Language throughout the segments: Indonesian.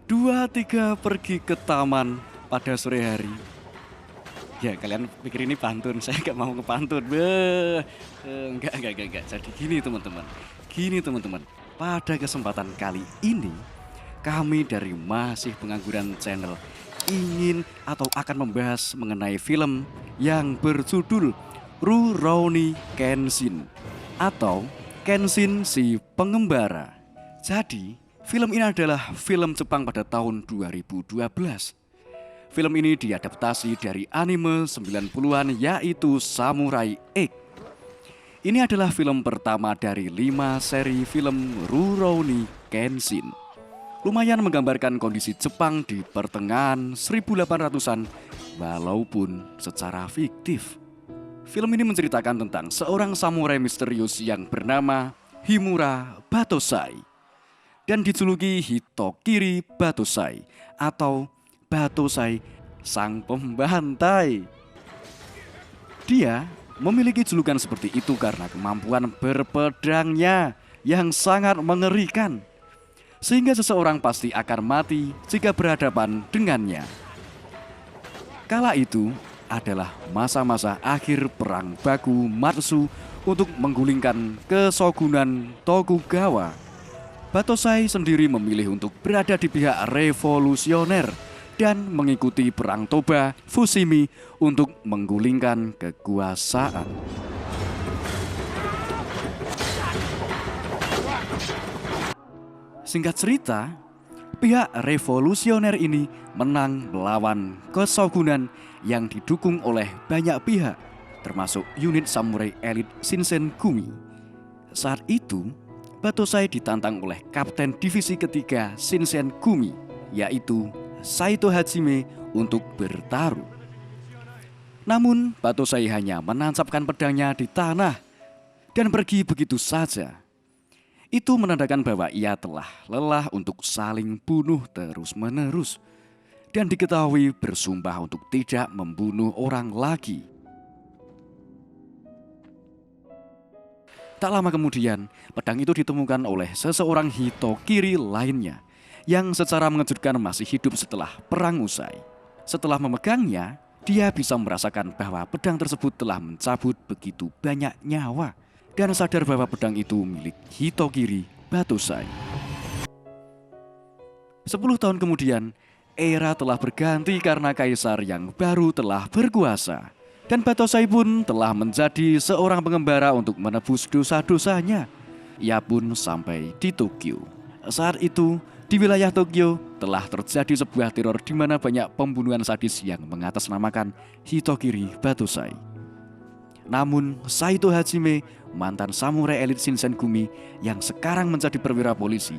Dua tiga pergi ke taman pada sore hari. Ya kalian pikir ini pantun, saya nggak mau ngepantun. Enggak. Jadi gini teman-teman. Gini teman-teman. Pada kesempatan kali ini, kami dari Masih Pengangguran Channel ingin atau akan membahas mengenai film yang berjudul Rurouni Kenshin atau Kenshin si Pengembara. Jadi, film ini adalah film Jepang pada tahun 2012. Film ini diadaptasi dari anime 90-an yaitu Samurai X. Ini adalah film pertama dari 5 seri film Rurouni Kenshin. Lumayan menggambarkan kondisi Jepang di pertengahan 1800-an walaupun secara fiktif. Film ini menceritakan tentang seorang samurai misterius yang bernama Himura Batosai dan dijuluki Hitokiri Batosai atau Batosai sang pembantai. Dia memiliki julukan seperti itu karena kemampuan berpedangnya yang sangat mengerikan, sehingga seseorang pasti akan mati jika berhadapan dengannya. Kala itu adalah masa-masa akhir perang baku Matsu untuk menggulingkan kesogunan Tokugawa. Batosai sendiri memilih untuk berada di pihak revolusioner dan mengikuti perang Toba Fushimi untuk menggulingkan kekuasaan. Singkat cerita, pihak revolusioner ini menang melawan kesogunan yang didukung oleh banyak pihak, termasuk unit samurai elit Shinsengumi. Saat itu, Batosai ditantang oleh Kapten Divisi Ketiga Shinsengumi, yaitu Saito Hajime untuk bertarung. Namun Batosai hanya menancapkan pedangnya di tanah dan pergi begitu saja. Itu menandakan bahwa ia telah lelah untuk saling bunuh terus-menerus dan diketahui bersumpah untuk tidak membunuh orang lagi. Tak lama kemudian, pedang itu ditemukan oleh seseorang Hitokiri lainnya yang secara mengejutkan masih hidup setelah perang usai. Setelah memegangnya, dia bisa merasakan bahwa pedang tersebut telah mencabut begitu banyak nyawa dan sadar bahwa pedang itu milik Hitokiri Batosai. 10 tahun kemudian, era telah berganti karena kaisar yang baru telah berkuasa. Dan Batosai pun telah menjadi seorang pengembara untuk menebus dosa-dosanya. Ia pun sampai di Tokyo. Saat itu, di wilayah Tokyo telah terjadi sebuah teror di mana banyak pembunuhan sadis yang mengatasnamakan Hitokiri Batosai. Namun Saito Hajime, mantan samurai elit Shinsengumi yang sekarang menjadi perwira polisi,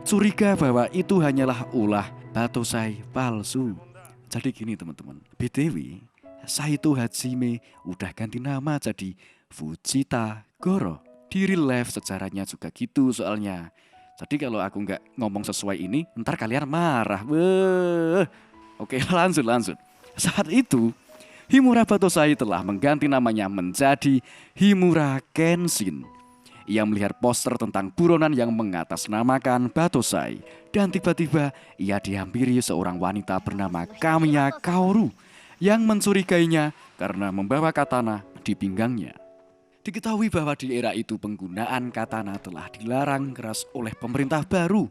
curiga bahwa itu hanyalah ulah Batosai palsu. Jadi gini teman-teman, BTW Saito Hajime udah ganti nama jadi Fujita Goro. Di real life sejarahnya juga gitu soalnya. Jadi kalau aku nggak ngomong sesuai ini, ntar kalian marah. Oke, lanjut. Saat itu, Himura Batosai telah mengganti namanya menjadi Himura Kenshin. Ia melihat poster tentang buronan yang mengatasnamakan Batosai. Dan tiba-tiba ia dihampiri seorang wanita bernama Kamiya Kaoru yang mencurigainya karena membawa katana di pinggangnya. Diketahui bahwa di era itu penggunaan katana telah dilarang keras oleh pemerintah baru.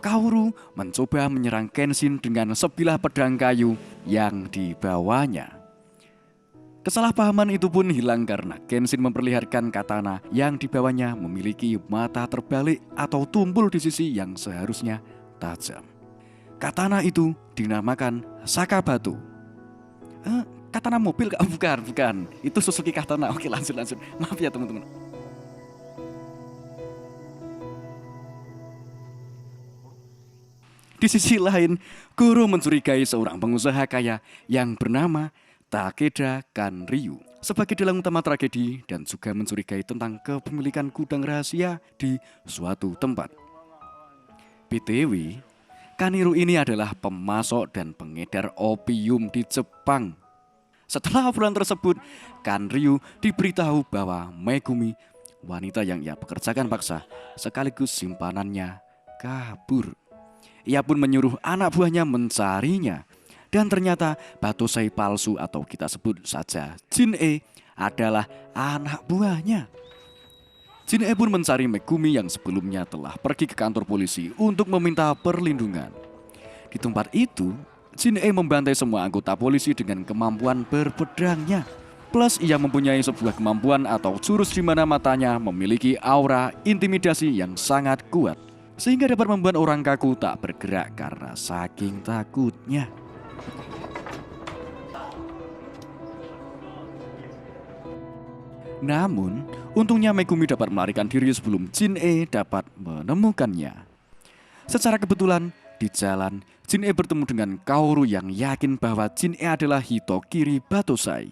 Kaoru mencoba menyerang Kenshin dengan sebilah pedang kayu yang dibawanya. Kesalahpahaman itu pun hilang karena Kenshin memperlihatkan katana yang dibawanya memiliki mata terbalik atau tumpul di sisi yang seharusnya tajam. Katana itu dinamakan Sakabato. Katana mobil kak? Bukan. Itu Suzuki Katana. Oke, lanjut. Maaf ya teman-teman. Di sisi lain, Goro mencurigai seorang pengusaha kaya yang bernama Takeda Kanryu sebagai dalang utama tragedi dan juga mencurigai tentang kepemilikan gudang rahasia di suatu tempat. BTW, Kanryu ini adalah pemasok dan pengedar opium di Jepang. Setelah obrolan tersebut, Kanryu diberitahu bahwa Megumi, wanita yang ia pekerjakan paksa, sekaligus simpanannya, kabur. Ia pun menyuruh anak buahnya mencarinya. Dan ternyata Batosai palsu atau kita sebut saja Jin-e adalah anak buahnya. Jin-e pun mencari Megumi yang sebelumnya telah pergi ke kantor polisi untuk meminta perlindungan. Di tempat itu, Jin-e membantai semua anggota polisi dengan kemampuan berpedangnya. Plus ia mempunyai sebuah kemampuan atau jurus di mana matanya memiliki aura intimidasi yang sangat kuat. Sehingga dapat membuat orang kaku tak bergerak karena saking takutnya. Namun, untungnya Megumi dapat melarikan diri sebelum Jin-e dapat menemukannya. Secara kebetulan, di jalan, Jin-e bertemu dengan Kaoru yang yakin bahwa Jin-e adalah Hitokiri Batosai.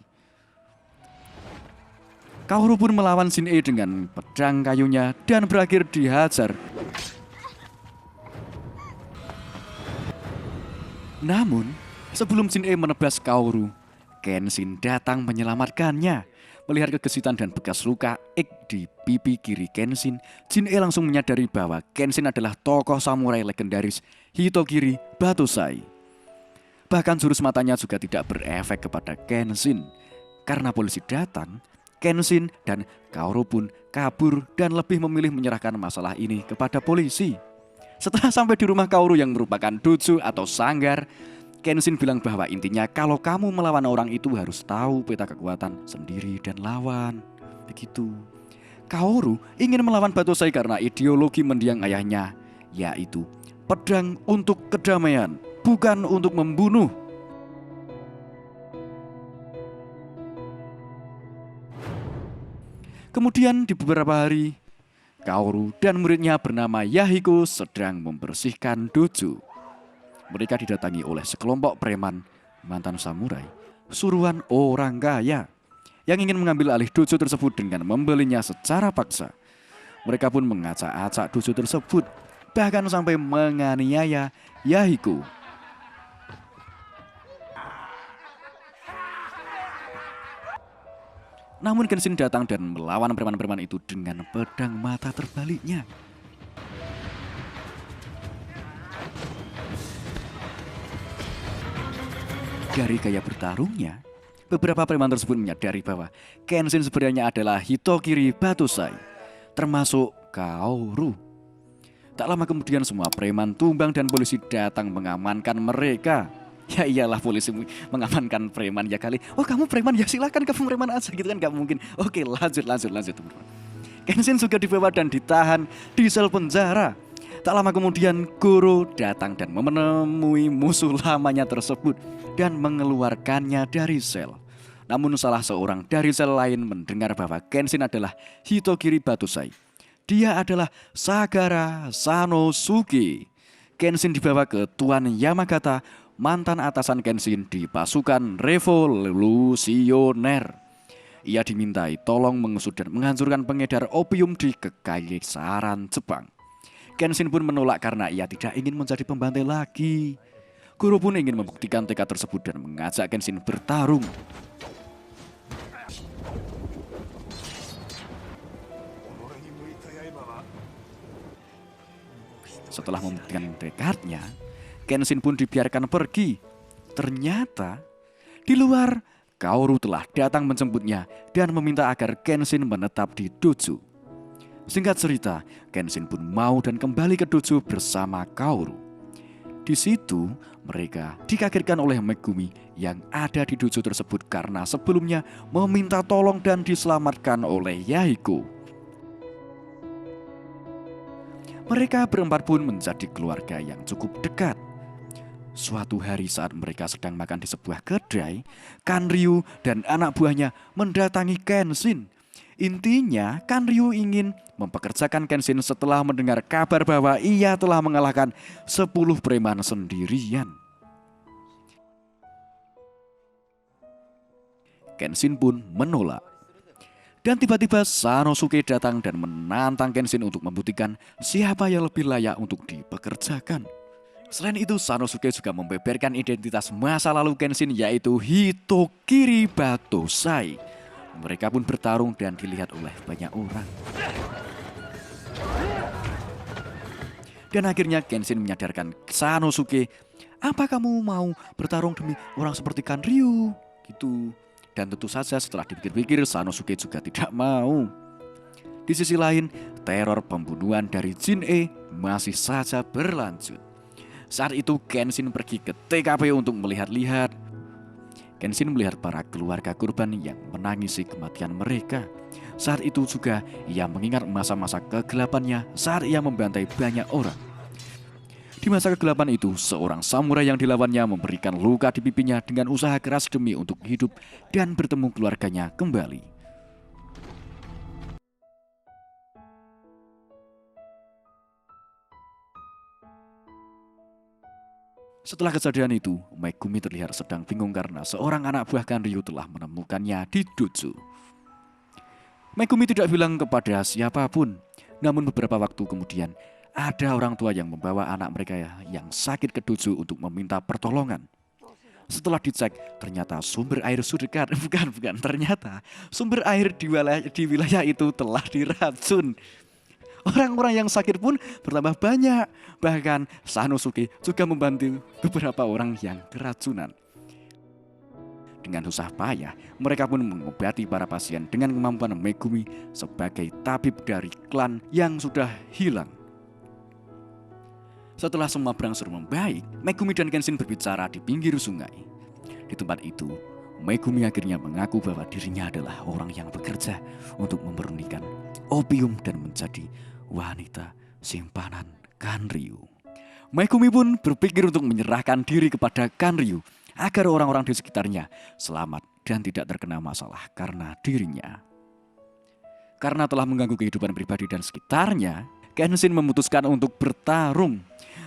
Kaoru pun melawan Jin-e dengan pedang kayunya dan berakhir dihajar. Namun, sebelum Jin-e menebas Kaoru, Kenshin datang menyelamatkannya. Melihat kegesitan dan bekas luka di pipi kiri Kenshin, Jin-e langsung menyadari bahwa Kenshin adalah tokoh samurai legendaris Hitokiri Batosai. Bahkan jurus matanya juga tidak berefek kepada Kenshin. Karena polisi datang, Kenshin dan Kaoru pun kabur dan lebih memilih menyerahkan masalah ini kepada polisi. Setelah sampai di rumah Kaoru yang merupakan dojo atau sanggar, Kenshin bilang bahwa intinya kalau kamu melawan orang itu harus tahu peta kekuatan sendiri dan lawan. Begitu. Kaoru ingin melawan Batosai karena ideologi mendiang ayahnya, yaitu pedang untuk kedamaian, bukan untuk membunuh. Kemudian di beberapa hari, Kaoru dan muridnya bernama Yahiko sedang membersihkan dojo. Mereka didatangi oleh sekelompok preman, mantan samurai, suruhan orang kaya yang ingin mengambil alih dojo tersebut dengan membelinya secara paksa. Mereka pun mengacak-acak dojo tersebut, bahkan sampai menganiaya Yahiko. Namun Kenshin datang dan melawan preman-preman itu dengan pedang mata terbaliknya. Dari gaya bertarungnya, beberapa preman tersebut menyadari bahwa Kenshin sebenarnya adalah Hitokiri Batosai, termasuk Kaoru. Tak lama kemudian semua preman tumbang dan polisi datang mengamankan mereka. Ya iyalah, polisi mengamankan preman ya kali. Oh kamu preman ya silakan kamu preman aja gitu kan, gak mungkin. Oke lanjut teman-teman. Kenshin juga dibawa dan ditahan di sel penjara. Tak lama kemudian Goro datang dan menemui musuh lamanya tersebut dan mengeluarkannya dari sel. Namun salah seorang dari sel lain mendengar bahwa Kenshin adalah Hitokiri Batosai. Dia adalah Sagara Sanosuke. Kenshin dibawa ke Tuan Yamagata, mantan atasan Kenshin di pasukan revolusioner. Ia dimintai tolong mengusut dan menghancurkan pengedar opium di Kekaisaran Jepang. Kenshin pun menolak karena ia tidak ingin menjadi pembantai lagi. Goro pun ingin membuktikan tekad tersebut dan mengajak Kenshin bertarung. Setelah membuktikan tekadnya, Kenshin pun dibiarkan pergi. Ternyata di luar, Kaoru telah datang menjemputnya dan meminta agar Kenshin menetap di dojo. Singkat cerita, Kenshin pun mau dan kembali ke dojo bersama Kaoru. Di situ, mereka dikagetkan oleh Megumi yang ada di dojo tersebut karena sebelumnya meminta tolong dan diselamatkan oleh Yahiko. Mereka berempat pun menjadi keluarga yang cukup dekat. Suatu hari saat mereka sedang makan di sebuah kedai, Kanryu dan anak buahnya mendatangi Kenshin. Intinya, Kanryu ingin mempekerjakan Kenshin setelah mendengar kabar bahwa ia telah mengalahkan 10 preman sendirian. Kenshin pun menolak. Dan tiba-tiba Sanosuke datang dan menantang Kenshin untuk membuktikan siapa yang lebih layak untuk dipekerjakan. Selain itu, Sanosuke juga membeberkan identitas masa lalu Kenshin, yaitu Hitokiri Batosai. Mereka pun bertarung dan dilihat oleh banyak orang. Dan akhirnya Kenshin menyadarkan Sanosuke, apa kamu mau bertarung demi orang seperti Kanryu? Gitu. Dan tentu saja setelah dipikir-pikir Sanosuke juga tidak mau. Di sisi lain, teror pembunuhan dari Jin-E masih saja berlanjut. Saat itu Kenshin pergi ke TKP untuk melihat-lihat. Kenshin melihat para keluarga korban yang menangisi kematian mereka. Saat itu juga ia mengingat masa-masa kegelapannya saat ia membantai banyak orang. Di masa kegelapan itu, seorang samurai yang dilawannya memberikan luka di pipinya dengan usaha keras demi untuk hidup dan bertemu keluarganya kembali. Setelah kejadian itu, Megumi terlihat sedang bingung karena seorang anak buah Kanryu telah menemukannya di dojo. Megumi tidak bilang kepada siapapun, namun beberapa waktu kemudian ada orang tua yang membawa anak mereka yang sakit ke dojo untuk meminta pertolongan. Setelah dicek, ternyata sumber air sudekat, bukan, ternyata sumber air di wilayah itu telah diracun. Orang-orang yang sakit pun bertambah banyak. Bahkan Sanosuke juga membantu beberapa orang yang keracunan. Dengan susah payah, mereka pun mengobati para pasien dengan kemampuan Megumi sebagai tabib dari klan yang sudah hilang. Setelah semua berangsur membaik, Megumi dan Kenshin berbicara di pinggir sungai. Di tempat itu, Megumi akhirnya mengaku bahwa dirinya adalah orang yang bekerja untuk memurnikan opium dan menjadi wanita simpanan Kanryu. Megumi pun berpikir untuk menyerahkan diri kepada Kanryu agar orang-orang di sekitarnya selamat dan tidak terkena masalah karena dirinya. Karena telah mengganggu kehidupan pribadi dan sekitarnya, Kenshin memutuskan untuk bertarung.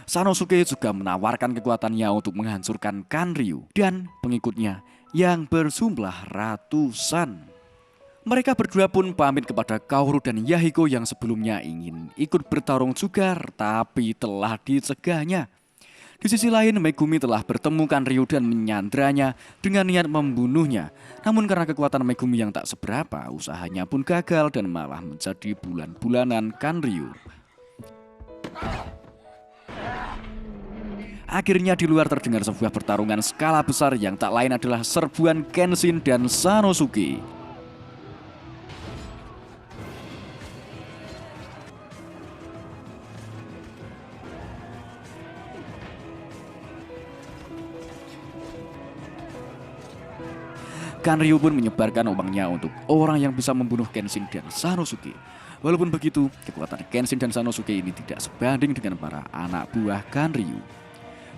Sanosuke juga menawarkan kekuatannya untuk menghancurkan Kanryu dan pengikutnya yang berjumlah ratusan. Mereka berdua pun pamit kepada Kaoru dan Yahiko yang sebelumnya ingin ikut bertarung juga, tapi telah dicegahnya. Di sisi lain, Megumi telah bertemu Kanryu dan menyandranya dengan niat membunuhnya. Namun karena kekuatan Megumi yang tak seberapa, usahanya pun gagal dan malah menjadi bulan-bulanan Kanryu. Akhirnya di luar terdengar sebuah pertarungan skala besar yang tak lain adalah serbuan Kenshin dan Sanosuke. Kanryu pun menyebarkan uangnya untuk orang yang bisa membunuh Kenshin dan Sanosuke. Walaupun begitu, kekuatan Kenshin dan Sanosuke ini tidak sebanding dengan para anak buah Kanryu.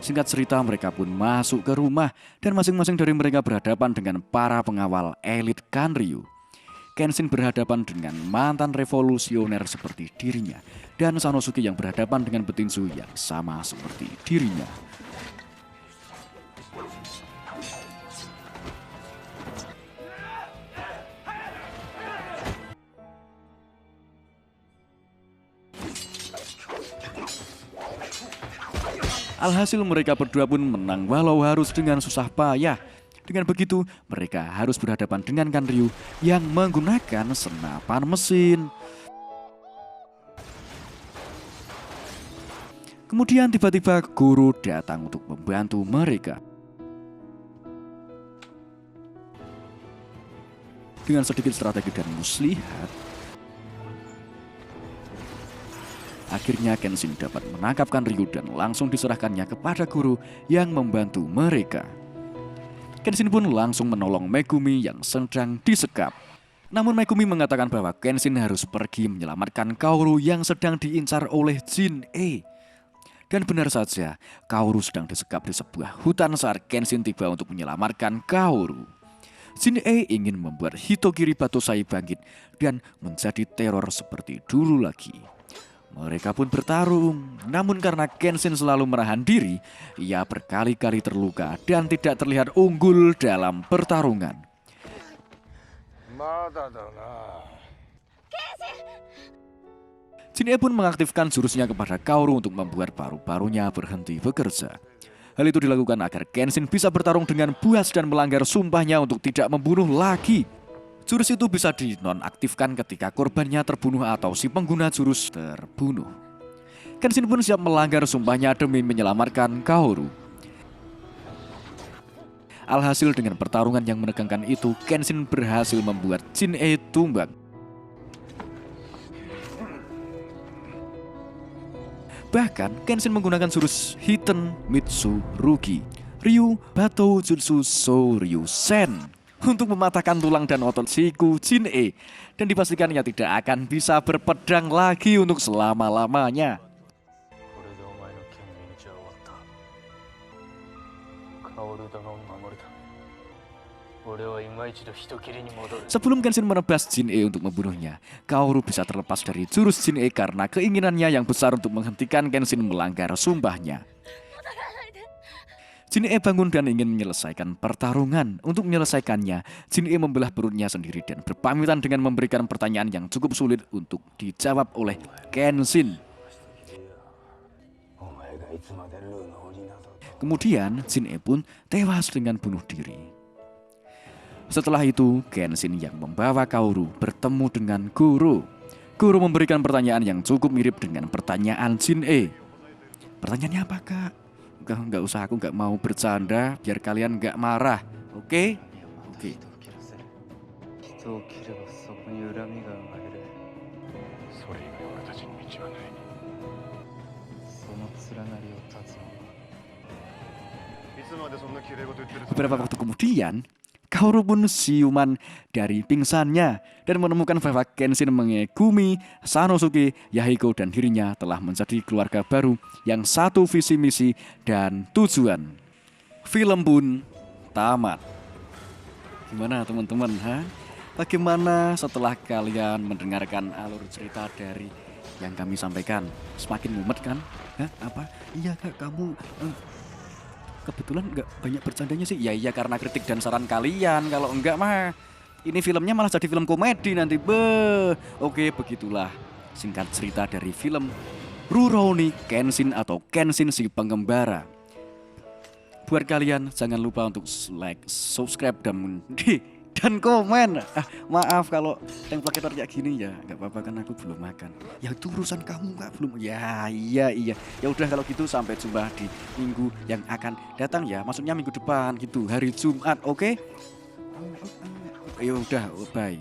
Singkat cerita, mereka pun masuk ke rumah dan masing-masing dari mereka berhadapan dengan para pengawal elit Kanryu. Kenshin berhadapan dengan mantan revolusioner seperti dirinya dan Sanosuke yang berhadapan dengan petinju yang sama seperti dirinya. Alhasil mereka berdua pun menang walau harus dengan susah payah. Dengan begitu mereka harus berhadapan dengan Kanryu yang menggunakan senapan mesin. Kemudian tiba-tiba guru datang untuk membantu mereka. Dengan sedikit strategi dan muslihat, akhirnya Kenshin dapat menangkap Kanryu dan langsung diserahkannya kepada guru yang membantu mereka. Kenshin pun langsung menolong Megumi yang sedang disekap. Namun Megumi mengatakan bahwa Kenshin harus pergi menyelamatkan Kaoru yang sedang diincar oleh Jin-E. Dan benar saja, Kaoru sedang disekap di sebuah hutan saat Kenshin tiba untuk menyelamatkan Kaoru. Jin-E ingin membuat Hitokiri Batosai bangkit dan menjadi teror seperti dulu lagi. Mereka pun bertarung, namun karena Kenshin selalu menahan diri, ia berkali-kali terluka dan tidak terlihat unggul dalam pertarungan. Jin-E pun mengaktifkan jurusnya kepada Kaoru untuk membuat paru-parunya berhenti bekerja. Hal itu dilakukan agar Kenshin bisa bertarung dengan buas dan melanggar sumpahnya untuk tidak membunuh lagi. Jurus itu bisa dinonaktifkan ketika korbannya terbunuh atau si pengguna jurus terbunuh. Kenshin pun siap melanggar sumpahnya demi menyelamatkan Kaoru. Alhasil dengan pertarungan yang menegangkan itu, Kenshin berhasil membuat Jin-E tumbang. Bahkan Kenshin menggunakan jurus Hiten Mitsurugi Ryu Batou Jutsu Shoryusen untuk mematahkan tulang dan otot siku Jin-E, dan dipastikan ia tidak akan bisa berpedang lagi untuk selama-lamanya. Sebelum Kenshin menebas Jin-E untuk membunuhnya, Kaoru bisa terlepas dari jurus Jin-E karena keinginannya yang besar untuk menghentikan Kenshin melanggar sumpahnya. Jin-E bangun dan ingin menyelesaikan pertarungan. Untuk menyelesaikannya, Jin-E membelah perutnya sendiri dan berpamitan dengan memberikan pertanyaan yang cukup sulit untuk dijawab oleh Kenshin. Kemudian Jin-E pun tewas dengan bunuh diri. Setelah itu, Kenshin yang membawa Kaoru bertemu dengan Goro. Goro memberikan pertanyaan yang cukup mirip dengan pertanyaan Jin-E. Pertanyaannya apa, Kak? Enggak usah, aku enggak mau bercanda biar kalian enggak marah. Oke? Oke. Beberapa waktu kemudian, Kaoru pun siuman dari pingsannya dan menemukan bahwa Kenshin mengagumi Sanosuke, Yahiko, dan dirinya telah menjadi keluarga baru yang satu visi misi dan tujuan. Film pun tamat. Gimana teman-teman? Bagaimana setelah kalian mendengarkan alur cerita dari yang kami sampaikan? Semakin mumet kan? Apa? Iya Kak, kamu... kebetulan nggak banyak bercandanya sih. Ya iya karena kritik dan saran kalian. Kalau enggak mah ini filmnya malah jadi film komedi nanti. Oke, begitulah singkat cerita dari film Rurouni Kenshin atau Kenshin si Pengembara. Buat kalian jangan lupa untuk like, subscribe, dan komen. Maaf kalau template kayak gini ya, nggak apa-apa kan aku belum makan. Ya itu urusan kamu Kak, belum. Ya iya. Ya udah kalau gitu sampai jumpa di minggu yang akan datang ya. Maksudnya minggu depan gitu, hari Jumat, oke? Ya udah, bye.